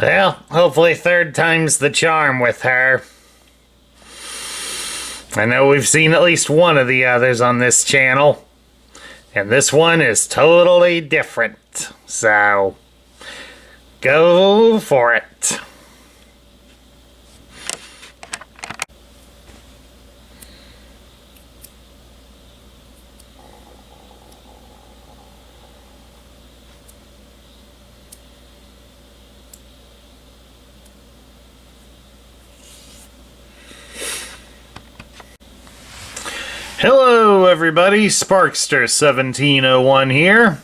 Well, hopefully third time's the charm with her. I know we've seen at least one of the others on this channel, and this one is totally different, so go for it. Hello everybody, Sparkster1701 here,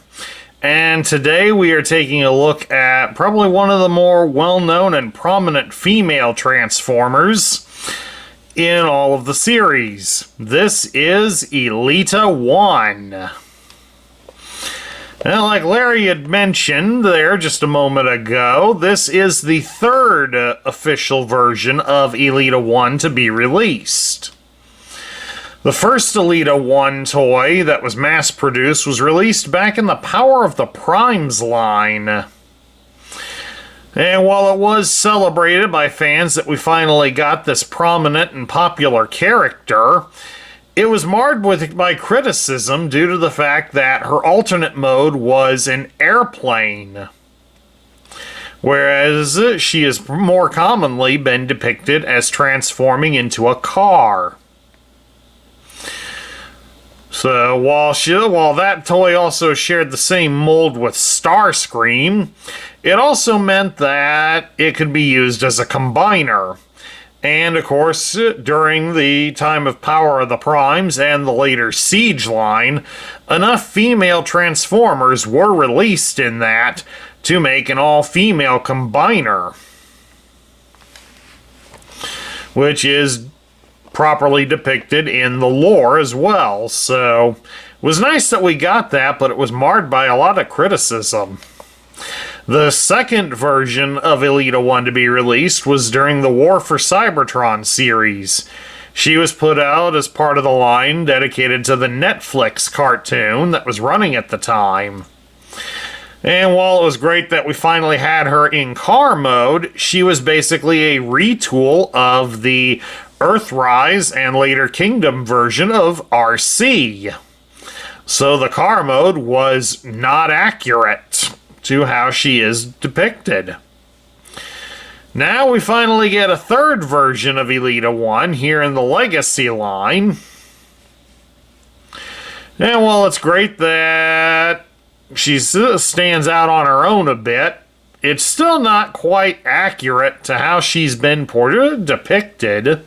and today we are taking a look at probably one of the more well-known and prominent female Transformers in all of the series. This is Elita 1. Now, like Larry had mentioned there just a moment ago, this is the third official version of Elita 1 to be released. The first Elita 1 toy that was mass-produced was released back in the Power of the Primes line. And while it was celebrated by fans that we finally got this prominent and popular character, it was marred by criticism due to the fact that her alternate mode was an airplane, whereas she has more commonly been depicted as transforming into a car. So while that toy also shared the same mold with Starscream, it also meant that it could be used as a combiner. And of course, during the time of Power of the Primes and the later Siege line, enough female Transformers were released in that to make an all-female combiner, which is properly depicted in the lore as well. So it was nice that we got that, but it was marred by a lot of criticism. The second version of Elita 1 to be released was during the War for Cybertron series. She was put out as part of the line dedicated to the Netflix cartoon that was running at the time. And while it was great that we finally had her in car mode, she was basically a retool of the Earthrise and later Kingdom version of RC. So the car mode was not accurate to how she is depicted. Now we finally get a third version of Elita 1 here in the Legacy line. And while it's great that she stands out on her own a bit, it's still not quite accurate to how she's been depicted.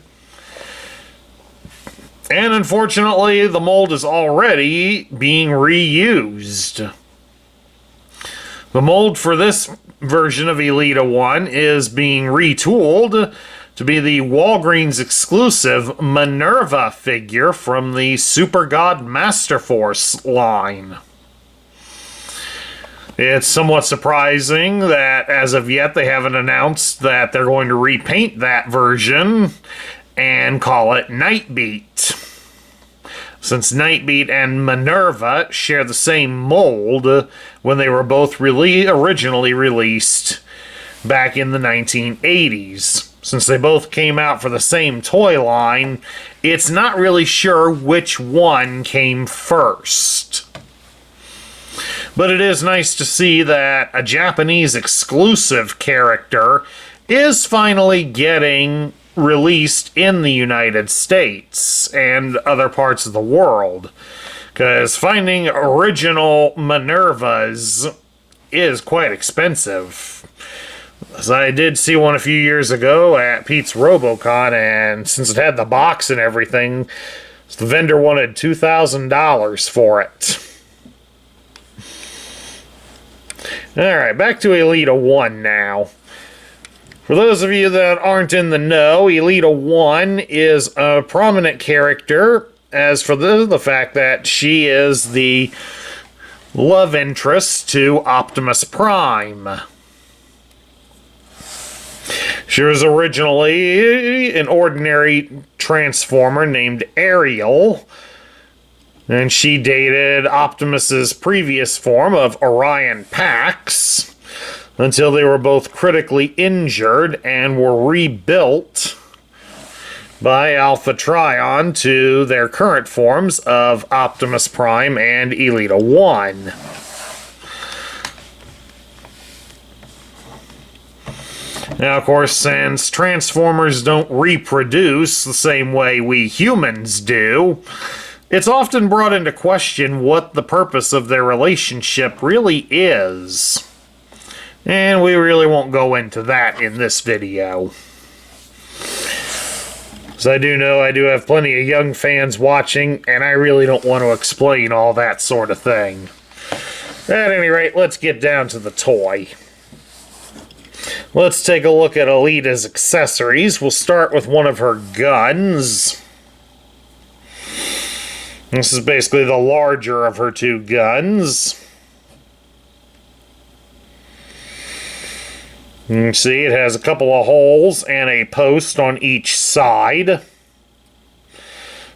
And unfortunately, the mold is already being reused. The mold for this version of Elita 1 is being retooled to be the Walgreens exclusive Minerva figure from the Super God Masterforce line. It's somewhat surprising that as of yet they haven't announced that they're going to repaint that version and call it Nightbeat, since Nightbeat and Minerva share the same mold when they were both originally released back in the 1980s. Since they both came out for the same toy line, it's not really sure which one came first. But it is nice to see that a Japanese exclusive character is finally getting released in the United States and other parts of the world, because finding original Minervas is quite expensive. As I did see one a few years ago at Pete's Robocon, and since it had the box and everything, the vendor wanted $2,000 for it. Alright, back to Elita 1 now. For those of you that aren't in the know, Elita 1 is a prominent character, as for the fact that she is the love interest to Optimus Prime. She was originally an ordinary Transformer named Ariel, and she dated Optimus's previous form of Orion Pax. until they were both critically injured and were rebuilt by Alpha Trion to their current forms of Optimus Prime and Elita 1. Now, of course, since Transformers don't reproduce the same way we humans do, it's often brought into question what the purpose of their relationship really is. And we really won't go into that in this video. As I do know, I do have plenty of young fans watching, and I really don't want to explain all that sort of thing. At any rate, let's get down to the toy. Let's take a look at Elita's accessories. We'll start with one of her guns. This is basically the larger of her two guns. You can see it has a couple of holes and a post on each side.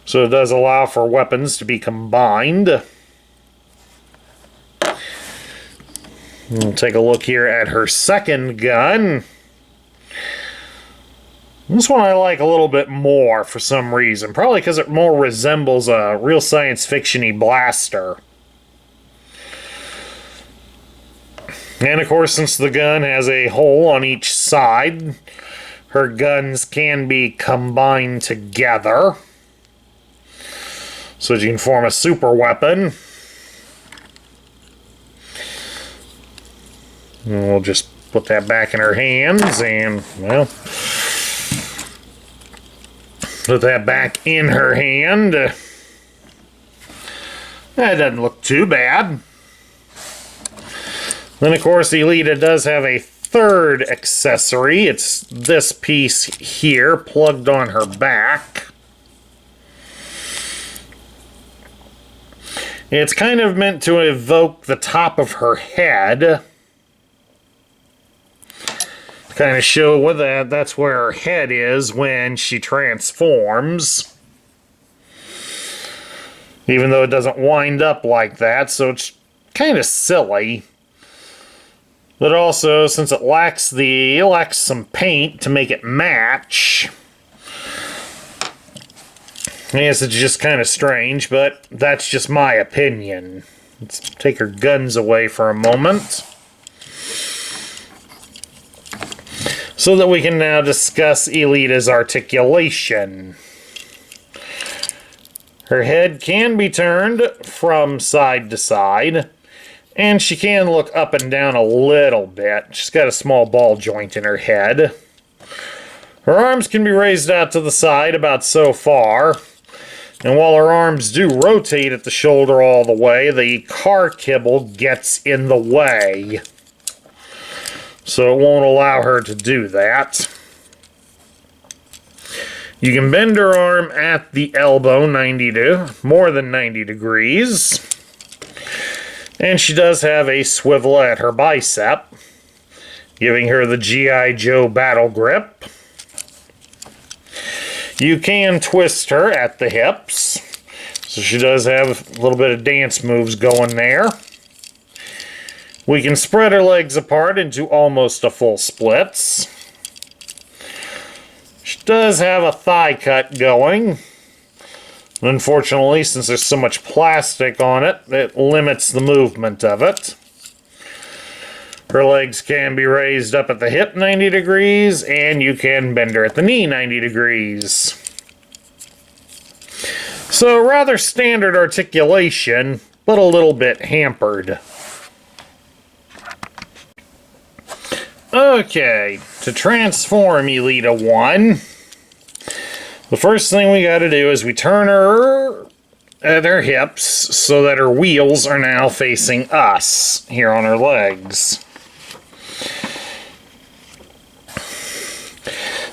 So it does allow for weapons to be combined. We'll take a look here at her second gun. This one I like a little bit more for some reason. Probably because it more resembles a real science fiction-y blaster. And of course, since the gun has a hole on each side, her guns can be combined together, so that you can form a super weapon. And we'll just put that back in her hands and, well, put that back in her hand. That doesn't look too bad. Then, of course, Elita does have a third accessory. It's this piece here, plugged on her back. It's kind of meant to evoke the top of her head. Kind of show with that's where her head is when she transforms. Even though it doesn't wind up like that, so it's kind of silly. But also, since it lacks some paint to make it match, I guess it's just kind of strange, but that's just my opinion. Let's take her guns away for a moment, so that we can now discuss Elita's articulation. Her head can be turned from side to side, and she can look up and down a little bit. She's got a small ball joint in her head. Her arms can be raised out to the side about so far, and while her arms do rotate at the shoulder all the way, the car kibble gets in the way, so it won't allow her to do that. You can bend her arm at the elbow more than 90 degrees. And she does have a swivel at her bicep, giving her the G.I. Joe battle grip. You can twist her at the hips, so she does have a little bit of dance moves going there. We can spread her legs apart into almost a full splits. She does have a thigh cut going. Unfortunately, since there's so much plastic on it, it limits the movement of it. Her legs can be raised up at the hip 90 degrees, and you can bend her at the knee 90 degrees. So, rather standard articulation, but a little bit hampered. Okay, to transform Elita 1, the first thing we gotta do is we turn her at her hips so that her wheels are now facing us here on her legs.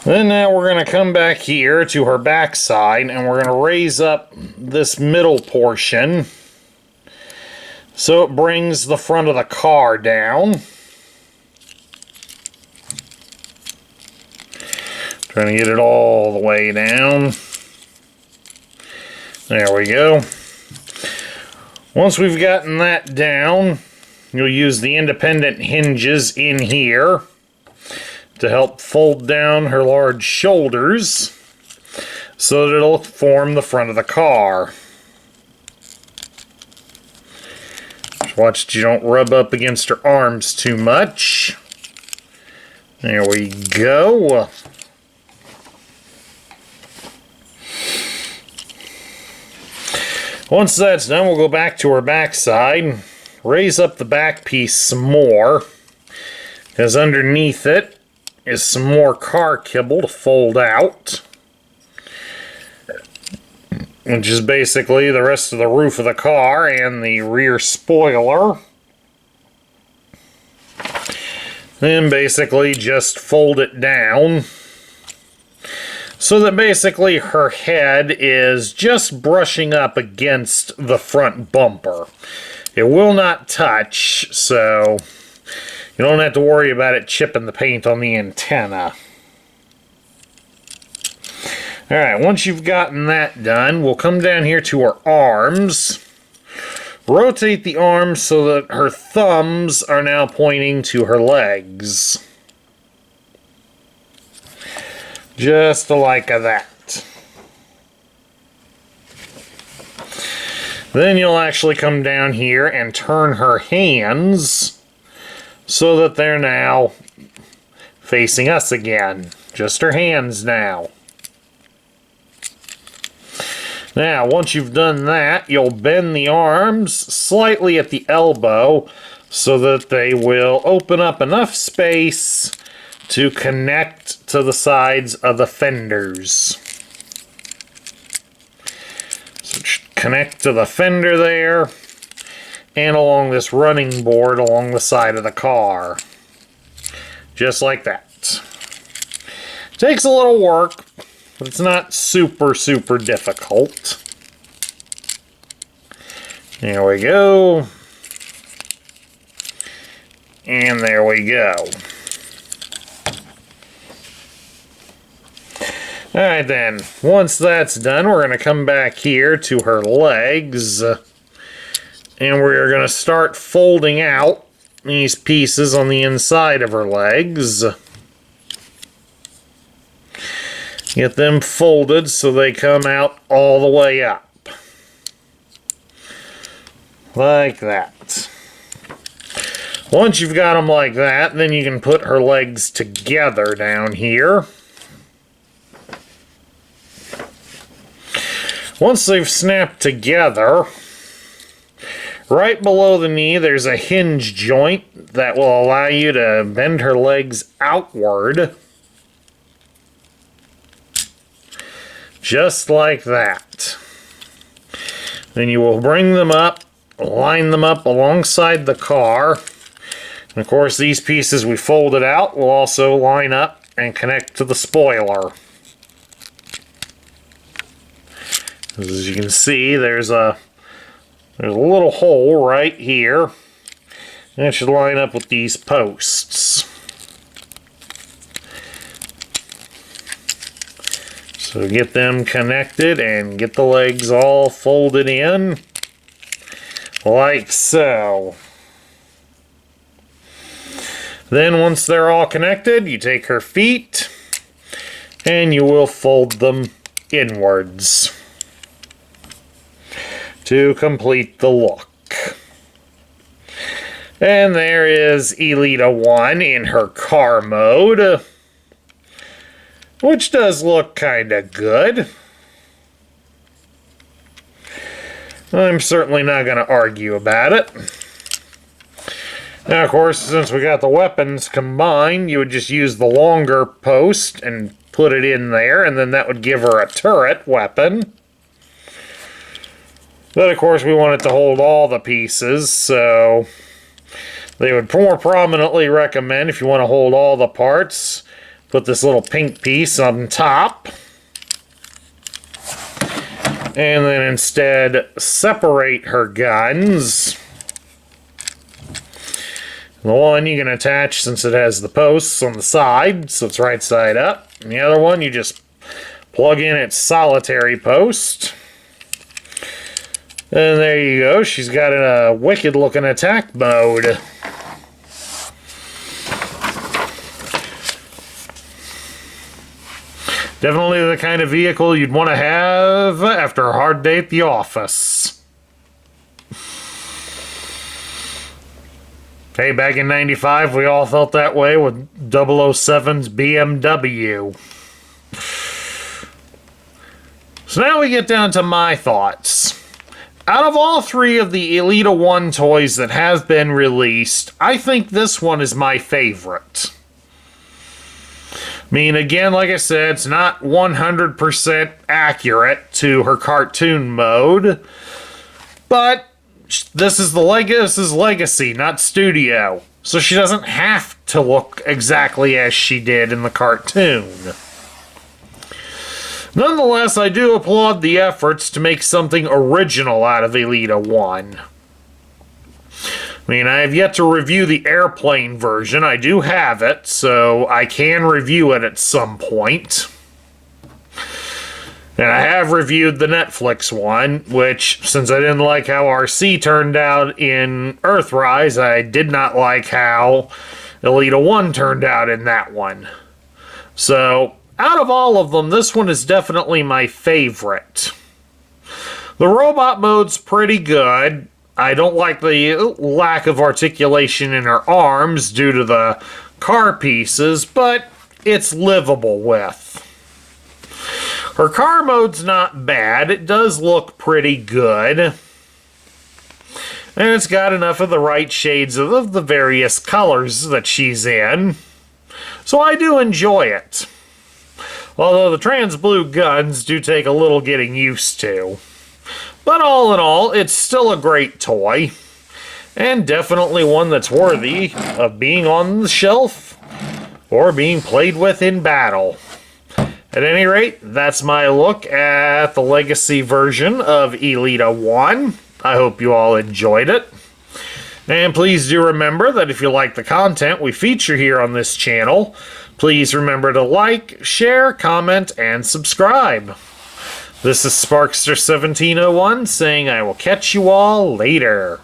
Then now we're going to come back here to her backside and we're going to raise up this middle portion so it brings the front of the car down. Trying to get it all the way down. There we go. Once we've gotten that down, you'll use the independent hinges in here to help fold down her large shoulders so that it'll form the front of the car. Just watch that you don't rub up against her arms too much. There we go. Once that's done, we'll go back to her backside, raise up the back piece some more, because underneath it is some more car kibble to fold out, which is basically the rest of the roof of the car and the rear spoiler. Then basically just fold it down so that basically her head is just brushing up against the front bumper. It will not touch, so you don't have to worry about it chipping the paint on the antenna. Alright, once you've gotten that done, we'll come down here to her arms. Rotate the arms so that her thumbs are now pointing to her legs. Just like that. Then you'll actually come down here and turn her hands so that they're now facing us again. Just her hands now. Now, once you've done that, you'll bend the arms slightly at the elbow so that they will open up enough space to connect to the sides of the fenders. So connect to the fender there and along this running board along the side of the car. Just like that. Takes a little work, but it's not super difficult. There we go. And there we go. Alright then, once that's done, we're going to come back here to her legs, and we're going to start folding out these pieces on the inside of her legs. Get them folded so they come out all the way up. Like that. Once you've got them like that, then you can put her legs together down here. Once they've snapped together, right below the knee there's a hinge joint that will allow you to bend her legs outward. Just like that. Then you will bring them up, line them up alongside the car. And of course these pieces we folded out will also line up and connect to the spoiler. As you can see, there's a little hole right here. And it should line up with these posts. So get them connected and get the legs all folded in. Like so. Then once they're all connected, you take her feet and you will fold them inwards to complete the look. And there is Elita 1 in her car mode, which does look kinda good. I'm certainly not going to argue about it. Now, of course, since we got the weapons combined, you would just use the longer post and put it in there, and then that would give her a turret weapon. But, of course, we want it to hold all the pieces, so they would more prominently recommend, if you want to hold all the parts, put this little pink piece on top. And then instead, separate her guns. The one you can attach since it has the posts on the side, so it's right side up. And the other one, you just plug in its solitary post. And there you go. She's got a wicked looking attack mode. Definitely the kind of vehicle you'd want to have after a hard day at the office. Hey, back in '95, we all felt that way with 007's BMW. So now we get down to my thoughts. Out of all three of the Elita 1 toys that have been released, I think this one is my favorite. I mean, again, like I said, it's not 100% accurate to her cartoon mode, but this is legacy, not studio. So she doesn't have to look exactly as she did in the cartoon. Nonetheless, I do applaud the efforts to make something original out of Elita 1. I mean, I have yet to review the airplane version. I do have it, so I can review it at some point. And I have reviewed the Netflix one, which, since I didn't like how RC turned out in Earthrise, I did not like how Elita 1 turned out in that one. So, out of all of them, this one is definitely my favorite. The robot mode's pretty good. I don't like the lack of articulation in her arms due to the car pieces, but it's livable with. Her car mode's not bad. It does look pretty good. And it's got enough of the right shades of the various colors that she's in. So I do enjoy it. Although the trans blue guns do take a little getting used to. But all in all, it's still a great toy. And definitely one that's worthy of being on the shelf or being played with in battle. At any rate, that's my look at the legacy version of Elita 1. I hope you all enjoyed it. And please do remember that if you like the content we feature here on this channel, please remember to like, share, comment, and subscribe. This is Sparkster1701 saying I will catch you all later.